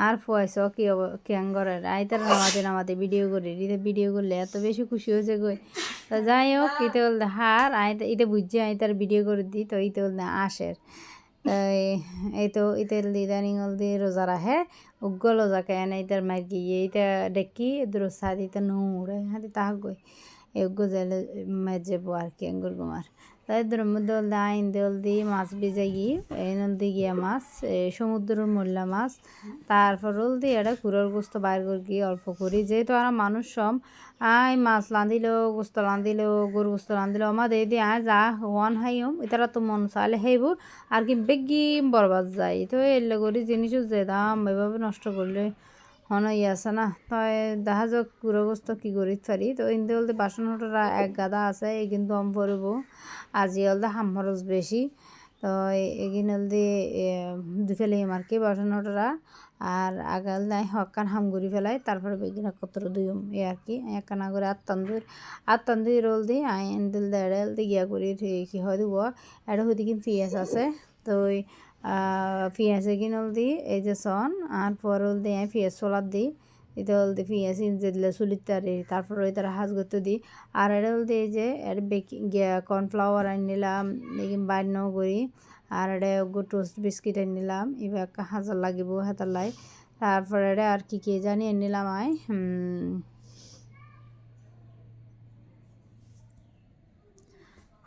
আর ফুয়াইছ কিয়াঙ্গরের আইতার নামাতে ভিডিও করি ভিডিও করলে এত বেশি খুশি হয়েছে গই। তো যাই হোক ইতে বলতে হার ইতে বুঝছে আইতার ভিডিও করে দিই তো ইতে বলতে আসের এই তো ইতের ইদানিং হলদি রোজা রাখে উগ্র রোজা কেন ইতার মার গিয়ে ইটা ডেকি দ্রোসা দিতে নুড়ে হাতে তাহ গই এই উগ্র জেলে মেজেবো আর কি আঙ্গুর কুমার তাই মধ্যে হলদি আইন হলদি মাছ ভিজাই এই নলদি গিয়া মাছ সমুদ্রের মোল্লা মাছ তারপর হলদি এটা কুড়োর গোস্ত বাইর করে গিয়ে অল্প করি যেহেতু আর মানুষ সম মাছ রাঁধিলেও গোস্ত রাঁধিলেও গরু গোস্ত রাঁধিলেও আমাদের দিয়ে যা ওয়ান হাইম এটারা তো মন চাইলে খাইব আর কি বেগি বরবাদ যায় তো এলে করি জিনিসও যে দাম এভাবে নষ্ট করলে হনই আছে না তাই দেখা যাক কুড়ো গোস্ত কী করি পারি তো ইন্দে বলতে বাসনটা এক গাদা আছে এই কিন্তু কম পড়ব আজি হলদে হাম খরচ বেশি তো এগিন হলদি ফেলে আর কি বাসনটা আর আগাল নাই হকান হামগুড়ি ফেলাই তারপরে বেগিনা কত দুইম এ আর কি একখানা করে আট তন্দুর রোল দিই আইন দিল দেড়েল দিয়ে গিয়া করি কি হয় দিব এটা হইতে কি পিঁয়াজ আছে তো পিঁয়াজ এগিন হল দিই এই যে সন আর পর হল দিই আমি পিঁয়াজ চলার দিই এটা হল দিয়ে পিঁয়াজ ইঞ্জে দিলে চুলির তারি তারপর ওই তারা হাঁস করতে দিই আর এটা হল দিয়ে যে এটা বেকিং কর্নফ্লাওয়ার আনি নিলাম বাইন্নও করি আর এটা টোস্ট বিস্কিট আনি নিলাম এবার একটা হাজার লাগিব হাতার লাই তারপরে এটা আর কি জানি আনি নিলাম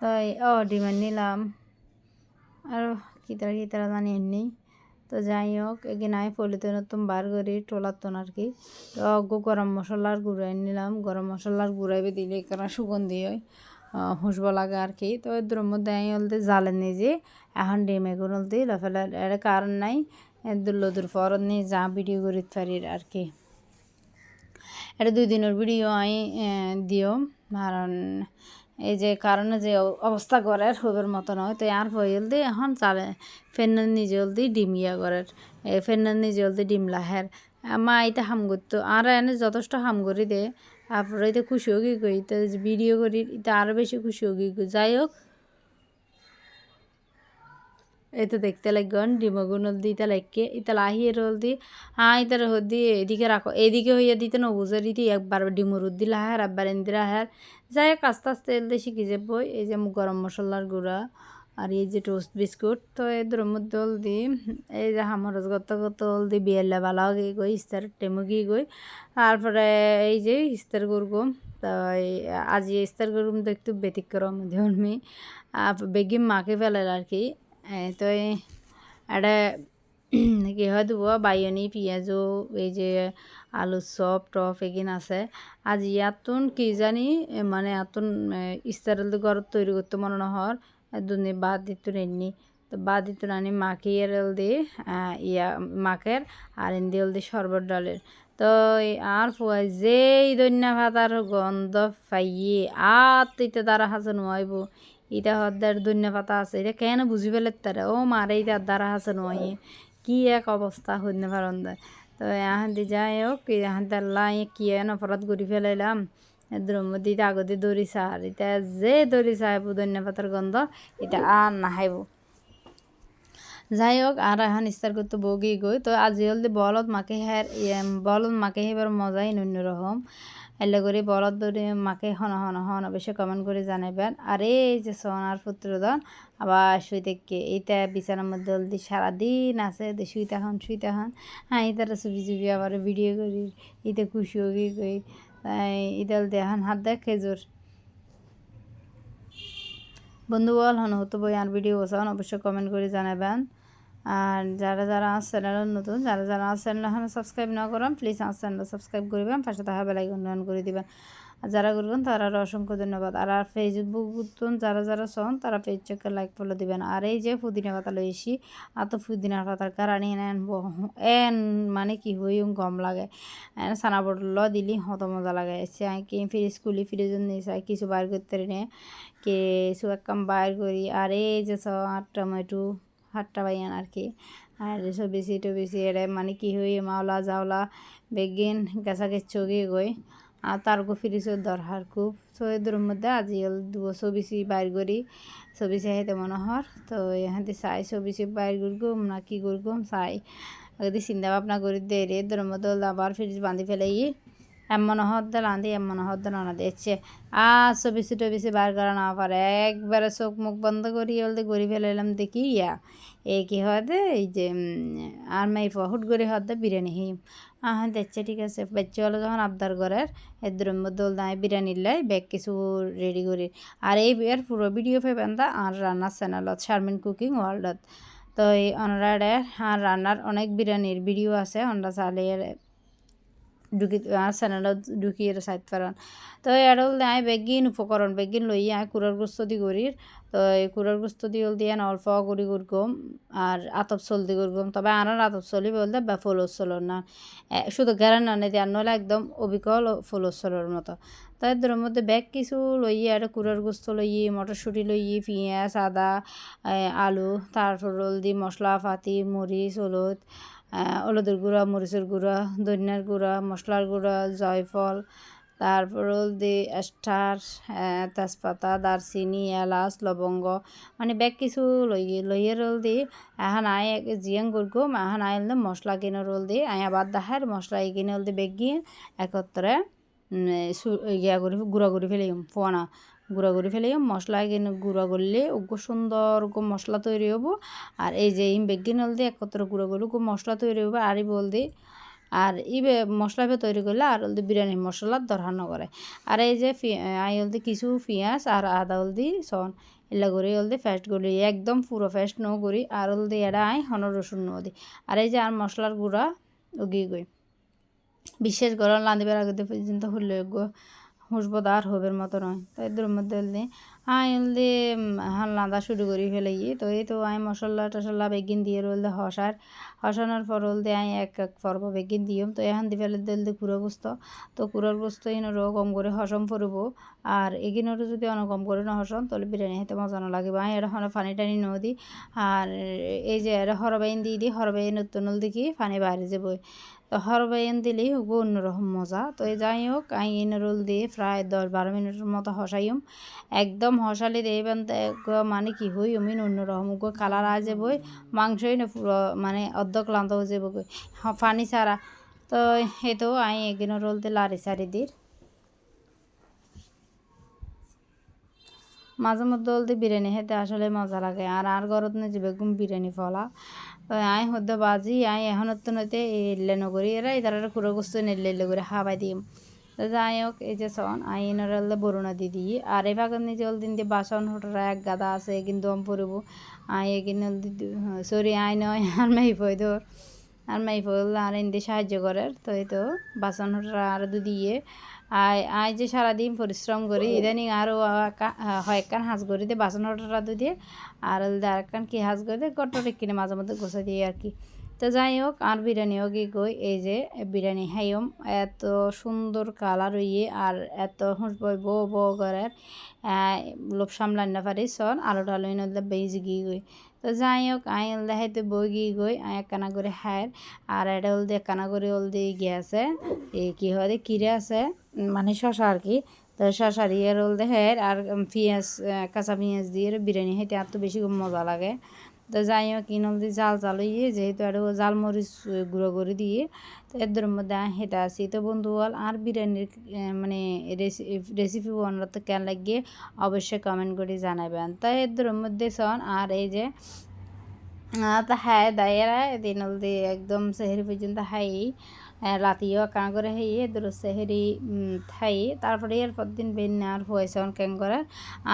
তাই ডিমান্ড নিলাম আর কি তারা জানি এমনি তো যাই হোক এগিয়ে নাই ফলিতে নতুন বার করি টোলাতন আর কি তো গরম মশলার গুঁড়াই নিলাম গরম মশলার গুঁড়াইবে দিলে কারণ সুগন্ধি হয় হুসবো লাগে আর কি তো এর মধ্যে আমি হলতে জালেন নিজে এখন ডিম এগুন হলতে লফেলার এর কারণ নাই লদুর পর নিয়ে যা ভিডিও করি পারি আর কি এটা 2 দিনের ভিডিও আমি দিও কারণ এই যে কারণে যে অবস্থা করার হবের মতো নয় তো আর হইল দি এখন চালে ফেন্নার নিজে হলদি ডিম ইয়া করার ফেন্নার নিজে হলদি ডিম লাহের মা এটা হাম করতো আর এনে যথেষ্ট হাম করি দে তারপরে এটা খুশি হোক কই তো ভিডিও করি এটা আরও বেশি খুশি হোক যাই হোক এই তো দেখতে লাগবেন ডিমগুন হলদি ইতা লাগে ইতা লাহিয়ে রোল দি ইতার হদি এদিকে রাখো এদিকে হইয়া দিতে নবুঝে দিতে একবার ডিমুর উদ্দি লাহার একবার এন্দিরা হার যাই হোক আস্তে আস্তে এলদে শিখে যাবো এই যে গরম মশলার গুঁড়া আর এই যে টোস্ট বিস্কুট তো এদের মধ্যে হলদি এই যে হামরস গত হলদি বিয়েলা ভালো গই ইস্তার টেমুগি গই তারপরে এই যে ইস্তার করবো তো আজি ইস্তার করবো তো একটু ব্যতিক্রম ধর্মী বেগিম মাকে ফেলার আর কি তো এটা কি হয় দেবো বাইয়নি পিঁয়াজও এই যে আলু চপ টপ এগিন আছে আজ ইয়াতুন কি জানি মানে এতুন ইস্তারেল ঘরত তৈরি করতে মনে নহর দুনি বাদ দিত এমনি তো বাদ দিত আনি মাখিয়ে এল দিয়ে মাকের আর এন্দি হল দিয়ে শরবত ডালের তো আর ফুয়াই যেই দন্যা ভাতার গন্ধ পাইয়ে আর তো তারা হাসে নোয়াইব এটা হদ্দার ধন্য পাতা আছে এটা কেন বুঝি পেলে তারা ও মারে এটা দ্বারা আছে নয় কি এক অবস্থা হইতে পারন তো এখন দি যাই হোক এখন তাল্লাই কি এন অপরাধ করি ফেলাইলাম দ্রৌপদী আগতে দড়ি চার এটা যে দড়ি চাইব ধন্য পাতার গন্ধ এটা আর নাহাইব যাই হোক আর এখন ইস্তার করতে বগি গই তো আজি হলদি বলদ মাকে হেবার মজাই অন্যরকম এলে করে বলদ ধরে মাকে হন অবশ্যই কমেন্ট করে জানাবেন আর এই যে সোনার পুত্রদন আবার শুইতে এইটা বিছানার মধ্যে হলদি সারাদিন আছে শুইতে হন হ্যাঁ তারা ছবি আবার ভিডিও করি ইতে খুশি হবি কই তাই ইটা হলদি এখন হাত দেয় খেজুর বন্ধু বল হন হতো বই আর ভিডিও বসান অবশ্যই কমেন্ট করে জানাবেন আর যারা আমার চ্যানেল নতুন যারা আমার চ্যানেল এখন সাবস্ক্রাইব না করেন প্লিজ আমার চ্যানেল সাবস্ক্রাইব করবেন পাশে থাকা বেল আইকন অন করে দিবেন আর যারা করবেন তারা অসংখ্য ধন্যবাদ আর ফেসবুক যারা শোন তারা পেজ চেকে লাইক ফলো দিবেন আর এই যে পুদিনা পাতা লইছি আর তো পুদিনার পাতার কারণে এন মানে কি হই গম লাগে সানা বটল দিলি হত মজা লাগে এসে কি ফ্রিজ নিয়ে কিছু বাইর করতে নিয়ে কিছু একদম বাইর করি আর এই যে টমেটো হাটটা বাইয়ান আর কি আর সবিসি টবিসি এড়ে মানে কি হই মাওলা জাওলা বেগিন গেছা চগি গই আর তারকো ফ্রিজের দরকার খুব তো এদের মধ্যে আজি হল সবিসি বাইর করি সবিসি হাইতে মনে হর তো এখানে চাই সবিসি বাইর করগুম না কি করগুম চাই যদি চিন্তা ভাবনা করি দেয় রে এদের মধ্যে আবার ফ্রিজ বাঁধি ফেলেই এমন হদ্দে রাঁধি এমন হদ্দে রান্না দিচ্ছে ছবি টবিসি বার করা না পারে একবারে চোখ মুখ বন্ধ করি বলতে গড়ি ফেলাইলাম দেখি এই কি হদে এই যে আর মাই হুট করে হদে বিরিয়ানি হিম হ্যাঁ দেখছে ঠিক আছে বাচ্চা হলো যখন আবদার করার এদের মধ্যে দায় বিরিয়ানির লাই ব্যাগ কিছু রেডি করি আর এই এর পুরো ভিডিও পাবেন দা আর রান্নার চ্যানেলত শারমিন কুকিং ওয়ার্ল্ডত তো এই অনরাডের আর রান্নার অনেক বিরিয়ানির ভিডিও আছে আমরা চালে ঢুকি চ্যানেলত ঢুকিয়ে চাইতে পারেন তো এডল আই বেগিন উপকরণ বেগিন লই আই কুড়ার গোস্ত দি করির তো এই কুড়ার গোস্ত দি হল দিয়ে অল্প করি করগম আর আতপ চল দি করগম তবে আনার আতপ চলি বলতে বা ফলস চলর না শুধু গ্যারান আনে দিয়ে নলে একদম অবিকল ফলস চলর মতো তো এদের মধ্যে ব্যাগ কিছু লইয়ে আর কুড়ার গোস্ত লইয়ে মটরশুঁটি লইয়ে পেঁয়াজ আদা আলু তারপর রোল দি মশলা পাতি মরিচ হলুদের গুঁড়া মরিচের গুঁড়া ধনিয়ার গুঁড়া মশলার গুঁড়া জয়ফল তারপর দি স্টার তেজপাতা দারচিনি এলাচ লবঙ্গ মানে ব্যাগ কিছু লইয়ে রোল দি এখন আয় জিয়াং গুরগুম এখন আয় মশলা কিনে রোল দি আয় আবার দাহের মশলা কিনে হল দি ব্যাগ গিয়ে একত্রে ইয়া করে গুঁড়া করে ফেলিম ফোয়ানা গুঁড়া করে ফেলিম মশলা কিনে গুঁড়া করলে ওগো সুন্দর ওগো মশলা তৈরি হবো আর এই যে ইম বেগিন হল দিয়ে একত্রে গুঁড়া করলে ওগো মশলা তৈরি হবে আরই বল দি আর ইবে মশলা তৈরি করলে আর হলদি বিরিয়ানি মশলার দরকার করে আর এই যে আই হলদি কিছু পেঁয়াজ আর আদা হলদি সন এলা করে হলদি ফেস্ট করি একদম পুরো ফেস্ট ন করি আর হলদি এরা আই হন রসুন ন দি আর এই যে আর মশলার গুঁড়া উগিয়ে গই বিশেষ গরম রাঁধিবার আগে পর্যন্ত হলে হুসবোদার হবের মতো নয় তো এদের মধ্যে হলদি হলদি রাঁধা শুরু করি ফেলাই তো এই তো মশলা টশলা বেগিন দিয়ে রোল হসানোর পর হলদি এক পর্ব বেগিন দিম তো এখন দি ফেলে দিল কুড়ো গোস্ত তো কুড়োর গোস্ত ইনরও কম করে হসম করব আর এগিনেরও যদি অনেক কম করে না হসম তাহলে বিরিয়ানি খেতে মজা না লাগে এটা পানি টানি ন দি আর এই যে হরবাইন দিয়ে হরবাইন নতুন দেখি পানি বাইরে যাবো তো হরবাইন দিলেই হুগো অন্যরকম মজা তো এই যাই হোক আইন রোল দিয়ে প্রায় 10-12 মিনিটের মতো হসাইম একদম হসালে দেবেন মানে কি হই অমিন অন্যরকম গো কালার আ যাবই মাংসই না পুরো মানে অর্ধ ক্লান্ত হয়ে যাবো পানি ছাড়া তো এই তো আই এগিনো রোল দিয়ে লাড়ি সারি দিই মাঝে মধ্যে হলদি বিরিয়ানি খেতে আসলে মজা লাগে আর ঘরত নিয়ে যাবে গুম বিরিয়ানি ফলা তো আই হদ্দ বাজি এখন তো নইতে এলে নগরি এরা ইতারা কুড়ো গোস্ত নেলে করে খাবাই দিম তো যাই হোক এই যে সন আইনরালে বরুণা দিদি আর এই ভাগের নিজে দিন দিয়ে বাসন হোটরা এক গাদা আছে কিন্তু আমি পড়ব এগিনে সরি নয় আর মাই ফই ধর আর মাই ফল আর এনে সাহায্য করে তো এই তো বাসন হোটরা আর দিয়ে যে সারাদিন পরিশ্রম করি ইদানিং আরও একখান হাঁস করি দিয়ে বাসন হোটরা দিয়ে আর আরেকখান কি হাঁস করে দিয়ে গট্ট কিনে মাঝে মধ্যে গোসা দিয়ে আর কি তো যাই হোক আর বিরিয়ানিও গিয়ে গই এই যে বিরিয়ানি হাইম এত সুন্দর কালার হইয়ে আর এত হুঁসবই বো করার লোভ সামলান না পারি সন আলো টালো নদলে বেজি গিয়ে গই তো যাই হোক দেখাইতে বই গিয়ে গই একখানা করে হায়ের আর এটা হলদি একখানা করে হলদি গিয়ে আছে এই কি হয় কিরে আছে মানে শশা আর কি তো শশা দিয়ে রোল দেখে আর পেঁয়াজ কাঁচা পেঁয়াজ দিয়ে বিরিয়ানি খাইতে এত বেশি মজা লাগে তো যাই হোক হলদি জাল হইয়ে যেহেতু আর জালমরিচ গুঁড়ো করে দিয়ে তো এদের মধ্যে হেঁটে আসি তো বন্ধু বল আর বিরিয়ানির মানে রেসিপি বানাতে কেন লাগিয়ে অবশ্যই কমেন্ট করে জানাবেন তাই এদের মধ্যে সন আর এই যে তা হ্যাঁ দায়েরা দিন হলদি একদম সেহেরি পর্যন্ত হাই রাতিও কাঁ করে হেয়ে দূর সেহেরি থাই তারপরে এরপর দিন বেন আর ফুয়াইছে কেন করে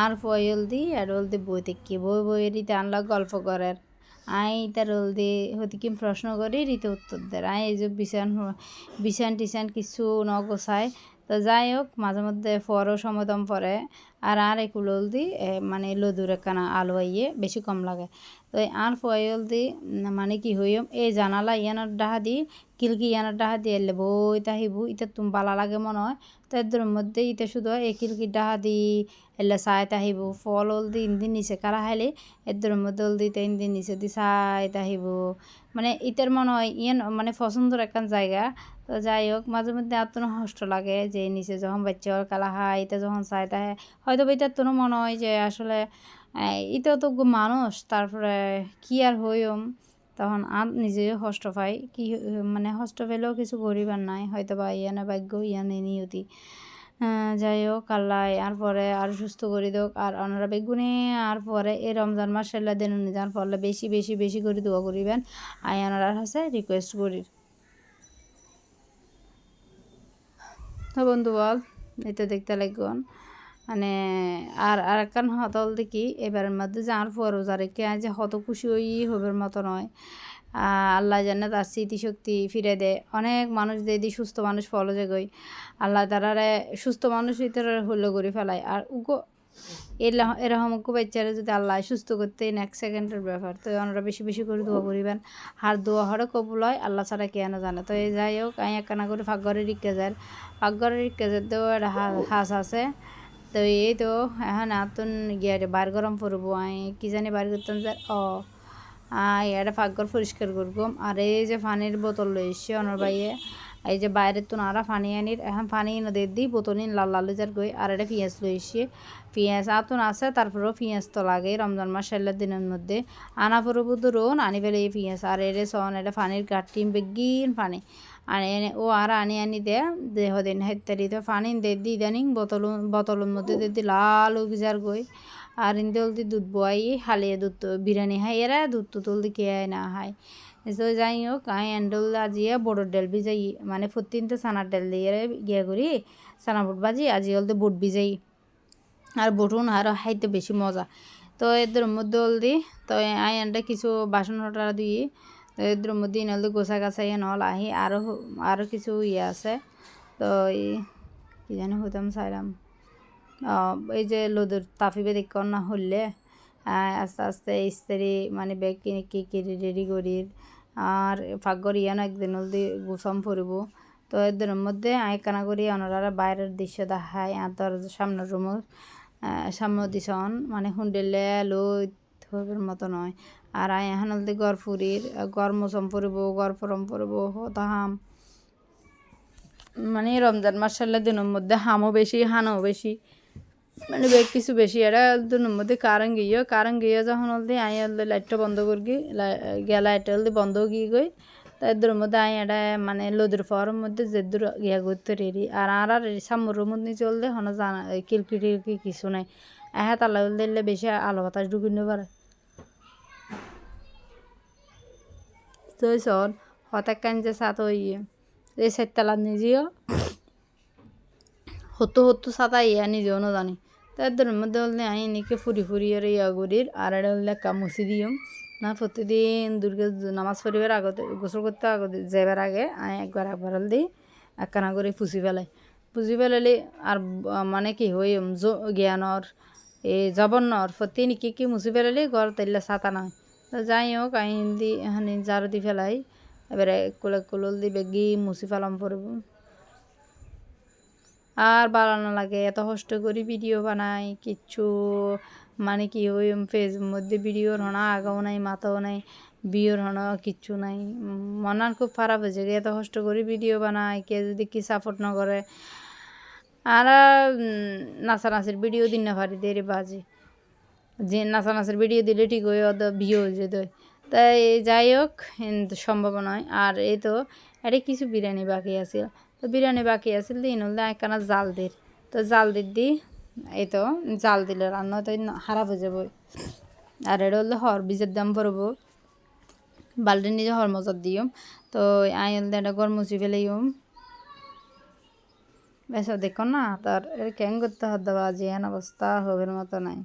আর ফুয়াই হলদি আর হলদি বই থেকে বই রীতি আনলা গল্প করার তার হলদি হতে কি প্রশ্ন করি রীতি উত্তর দেয় এই যে বিছান টিছান কিছু নগোছায় তো যাই হোক মাঝে মধ্যে পরও সমদম পরে আর এগুলো হলদি মানে লদুর একখানা আলু আইয়ে বেশি কম লাগে তো আর ফয়েল দি মানে কি হইম এই জানালা ইয়ানোর ডাহা দি কিলকি ইয়ানোর ডাহা দি এলে বই তাহিবু ইটা তুমি বালা লাগে মনে হয় তো এদের মধ্যে ইটা শুধু এই কিলকির ডাহা দি এলে চাই তাহিবু ফল হলদি ইনদিন নিচে কারা হাইলে এদের মধ্যে হলদি তিন দিন নিচে দি চাই তাহিবু মানে ইটার মনে হয় ইয়ান মানে পছন্দর একখান জায়গা তো যাই হোক মাঝে মধ্যে এত কষ্ট লাগে যে নিচে যখন বাচ্চা কালা হয় এটা যখন চাই তাহে হয়তো এটার তো মনে হয় যে আসলে এটাও তো মানুষ তারপরে কি আর হইম তখন আর নিজে কষ্ট পাই কি মানে কষ্ট পেলেও কিছু করিবার নাই হয়তো বা ইয়ানে ভাগ্য ইয়ানে নিয়তি যাই হোক আল্লাহ আর পরে আর সুস্থ করে দোক আর ওনারা বেগুনে আর পরে এই রমজান মাস সেলা দিন যার ফলে বেশি বেশি বেশি করে দোয়া করিবেন আই ওনারার কাছে রিকোয়েস্ট করি। তো বন্ধু বল এই তো দেখতে লাগবেন মানে আর একখান হতল দেখি এবারের মধ্যে যে আর ফরোজা রেখে যে হত খুশি হই হবের মতো নয়। আল্লাহ জানে তার স্মৃতিশক্তি ফিরে দেয় অনেক মানুষ দিয়ে সুস্থ মানুষ ফলো গই আল্লাহ তারারে সুস্থ মানুষ ভিতরে হলো করে ফেলায় আর উগো এরকম বাচ্চারা যদি আল্লাহ সুস্থ করতে নেক্সট সেকেন্ডের ব্যাপার তো ওনারা বেশি বেশি করে দোয়া করিবেন আর দোয়া হরে কবুল হয় আল্লাহ ছাড়া কেন জানে। তো এই যাই হোক আমি একখানা করে ফাঁকঘরে রিক্কে যায় ফাঁকঘরে রিক্কে যেতেও একটা হাঁস আছে। তো এই তো এখন আতুন গিয়ে বার গরম পড়বো আমি কি জানি বার করতাম যে এটা ফাঁকঘর পরিষ্কার করবো আর এই যে পানির বোতল লই এসছে অনর বাইয়ে এই যে বাইরের তো নারা পানি আনির এখন পানি নদীর দিই বোতল নিন লাল লাল যার গই আর এটা পেঁয়াজ লই এসছে পেঁয়াজ আতুন আছে তারপরেও পেঁয়াজ তো লাগে রমজান মাস সেলের দিনের মধ্যে আনা পরবো তো রোন আনি ফেলে এই পেঁয়াজ আর এর সন এটা পানির গাঠটি বেগিন পানি আনি ও আর আনি দেহ দিন হেত্তারি তো পানি দি ইদানিং বোতলের মধ্যে দি লাল যার গই আর ইন্দে হলদি দুধ বয়াই হালিয়ে দুধ বিরিয়ানি খাই এরা দুধ তো তুলদি কে না খায় তো যাই হোক আমি এন্ডল আজিয়ে বড়োর ডাল ভিজাই মানে প্রতিদিন সানার ডাল দিয়ে গিয়ে করি সানা বুট বাজি আজি হলদি বুট ভিজাই আর বুটুন আরও খাইতে বেশি মজা। তো এদের মধ্যে হলদি তো আই এনটা কিছু বাসন হটা দিয়ে তো এদের মধ্যে হলদি গোছা গাছাই নল আহি আরও কিছু ইয়ে আছে। তো এই কী জানি হইতাম চাইলাম এই যে লোদের তাফিবে দেখুন না হলে আস্তে আস্তে ইস্তারি মানে ব্যাগ কিনে কি রেডি করি আর ফাঁকঘর ইয়ানো একদিন হলদি গোসম পরিব। তো এদের মধ্যে আয়কানা করি ওনারা বাইরের দৃশ্য দেখায় আর দরজার সামনের রুমের সামনে দিছন মানে হুন্ডেলে লোর মতো নয় আর এখন হলদি গড় ফুরির গড় মৌসম পরিব গড় ফরম পরিব হতাম মানে রমজান মাসাল্লাহ দিনের মধ্যে হামও বেশি হানও বেশি মানে কিছু বেশি এটা দিনের মধ্যে কারণ গিয়ে যখন হলদি আই হলদি লাইটটা বন্ধ করি গিয়া লাইটটা হলদি বন্ধ গিয়ে গই তাদের মধ্যে আই এটা মানে লোদের পাওয়ার মধ্যে যে দূর গিয়া করতে রেডি আর সামুর মধ্যে চলতে হনো জানা কিলকি কিছু নাই তালা দিলে বেশি আলো বাতাস ঢুকিতে পারে। তো শোন হঠাৎ কাঞ্জে সাত ইয়ে এই সাততলা নিজেও হতো সাতা ইয়া নিজেও না জানি তাদের মধ্যে হলে আই নিকে ফুরি আর ইয়া করির আর এটা হলে মুছি দিম না প্রতিদিন দুর্গা নামাজ পড়িবার আগতে গোসল করতে আগতে যাবার আগে আমি একবার দিই একখানা করে পুষি ফেলালে আর মানে কি হই জ্ঞানর এই জবন্নর প্রতি কি মুছি ফেলালে ঘর তাইলে ছাতা নয়। তো যাই হোক আমি হিন্দি এখানে জারো দি ফেলাই এবারে কুলল দি বেগি মুছি ফেলাম পড়ব আর ভালো না লাগে এত কষ্ট করি ভিডিও বানাই কিচ্ছু মানে কি ওই ফেসবুক মধ্যে ভিডিওর হনা আগাও নাই মাথাও নাই বিয়ের হনা কিচ্ছু নাই মনার খুব খারাপ হয়েছে এত কষ্ট করি ভিডিও বানাই কে যদি কি সাপোর্ট না করে আর নাচানাচির ভিডিও দিন না পারি দেরি বাজে যে নাচানাচির ভিডিও দিলে ঠিক হয়ে অত ভিউ হয়ে যেত তাই যাই হোক সম্ভব নয়। আর এই তো এটা কিছু বিরিয়ানি বাকি আছে তো বিরিয়ানি বাকি আছিল দিন হলে একখানা জাল দের তো জাল দি এই তো জাল দিলে রান্না তো খারাপ হয়ে যাবো আর এটা হলে হর বীজের দাম পড়বো বাল্টির নিজে হর মজার দিও তো আই হলে এটা গরম মুচি ফেলেইম বেশ দেখো না তার কেন করতে হতে বাজি এন অবস্থা হবের মতো নাই।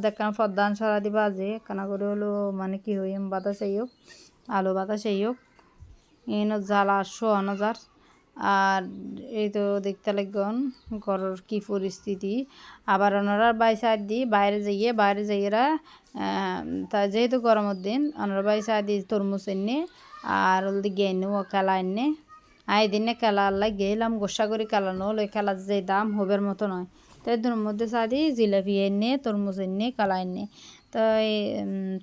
দেখান ফদ্দান সারা দিবা আজে কানা করে হলো মানে কি হই বাতা চাই হোক আলু বাতা চাই হোক এন জ্বালা 8,000 আর এই তো দেখতে লাগন ঘরের কি পরিস্থিতি আবার ওনারা বাইরে যাইয়েরা তা যেহেতু গরমের দিন ওনারা বাইসায় দিয়ে তরমুজ এনে আর হলদি গিয়ে এনে ও খেলা এনে আই দিনে খেলা আল্লাহ গেলাম গোসা করে খেলা নল ওই খেলার যে দাম হবের মতো নয় তো এর মধ্যে সাদি জিলাপি এনে তরমুজ এনে কালা এনে তো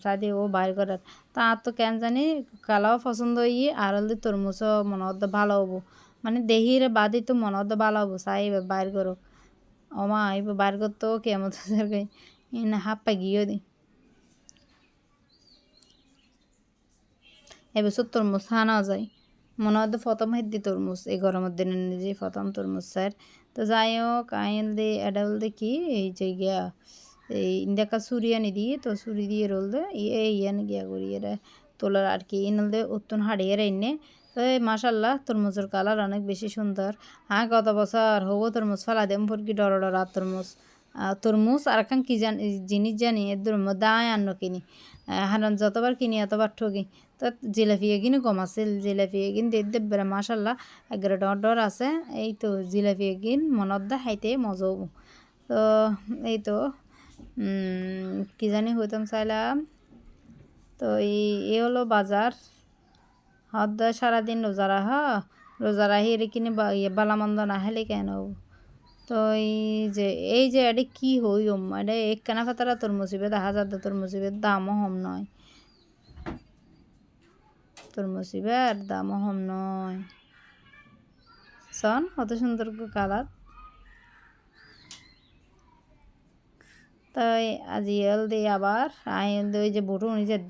সাদি ও বাইর করার তা আর তো কেন জানি কালাও পছন্দ হইয়ে আর হলদি তরমুজও মনে হতো ভালো হবো মানে দেহির বাদি তো মনে হতো ভালো হবো চাই বাইর করো ওমা এবার বাইর করতো কেমন ইন হাপ্পা গিয়ে দি এবছর তরমুজ খাওয়া যায় মনে হয় প্রথম হেদ্দি তরমুজ এই গরমের দিনে নিজে প্রথম তরমুজ স্যার তো যাই হোক আইন দে এটা বলতে কি এই যে গিয়া এই ইন্ডিয়াকা চুরি আনি দিয়ে তো চুরি দিয়ে রোল দে ইয়ান গিয়া করি এরা তোলার আর কি ইনল দে উত্তন হাড়িয়ে রাইনে তো এই মাসাল্লাহ তরমুজের কালার অনেক বেশি সুন্দর হ্যাঁ গত বছর হবো তরমুজ ফেলা দেম ফরকি ডর ডর আর তরমুজ আর এখন কি জিনিস জানি এর মধ্যে আয় আন্ন কিনি হারণ যতবার কিনি এতবার ঠকি তো জিলাপি এগিনও কম আছে জিলাপি এগিন দেবরা মাসাল্লাহ এগারো ডর ডর আছে এই তো জিলাপি এগিন মনত দা খাইতে মজাও তো এই তো কি জানি হইতাম চাইলাম তো এই হলো বাজার হদ সারাদিন রোজা রাখা রোজা রাহি এর কিনে বালামন্দ না হেলে কেন তো এই যে এটা কি হইম এটা এক কেনা ফাতারা তোর মুসিবে 1000 তোর মুসিবের দামও হম নয় তোর মুসিবের দামও হম নয় সন কত সুন্দর কালার তাই আজি এল দিই আবার আই ওই যে বটু নিজের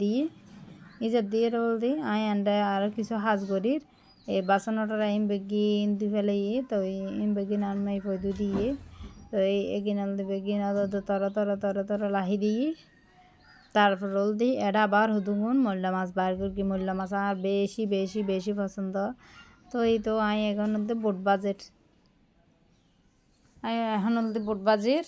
দিয়ে রোল দিই আই আন্ডা আরও কিছু হাজ গরির এই বাসনটা ইম বেগিন দি ফেলে তো ইম বেগিন আনমাই পয়দু দিয়ে তো এই এগিনাল দি বেগিন তর লাহি দিই তারপর রোল দিই এটা আবার হুদুগুন মোল্লা মাছ বার করি মোল্লা মাছ আর বেশি বেশি বেশি পছন্দ তো এই তো আই এখন বোট বাজেট আই এখন বোট বাজের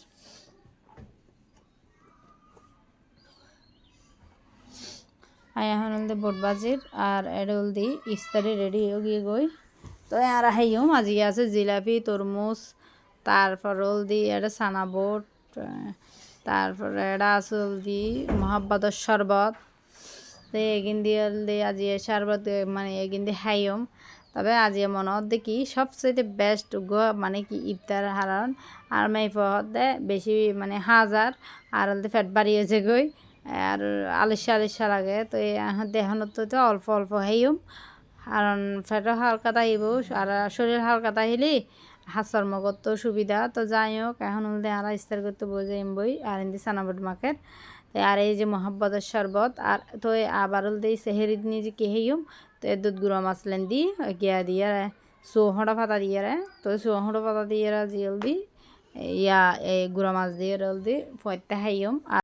আই এখন বোট বাজির আর এডল দি ইফতারি রেডি হয়ে গিয়ে গই তো আর হাইও মাঝি আছে জিলাপি তরমুজ তারপর রোল দি এটা সানা বোট তারপর এটা আসল দি মহাব্বতের শরবত তো এগিন দিয়ে আজি শরবত মানে এগিন দিয়ে হাইম তবে আজি মনত দেখি সবচেয়ে বেস্ট মানে কি ইফতার হারান আর মাইফত দে বেশি মানে হাজার আর ফ্যাট বাড়িয়েছে গই আর আলিশা লাগে তো দেহানত তো অল্প অল্প হাইম কারণ ফ্যাটও হালকা তাইব আর শরীর হালকা তাইলি হাসার মগত তো সুবিধা তো যাই হোক এখন আর ইস্তার করতে বোঝাইম বই আর ইন্দি সানাবট মাকের আর এই যে মহাব্বতের শরবত আর তো আবার দিয়ে সেহেরি নিয়ে যে কেহেইম তো এর দুধ গুঁড়ো মাছলেন দি গিয়া দিয়ে সোহড়া পাতা দিয়ে তো সোহড়া পাতা দিয়ে জিয়েল দি ইয়া এই গুঁড়ো মাছ দিয়ে রোল দি ফয়তে হাইম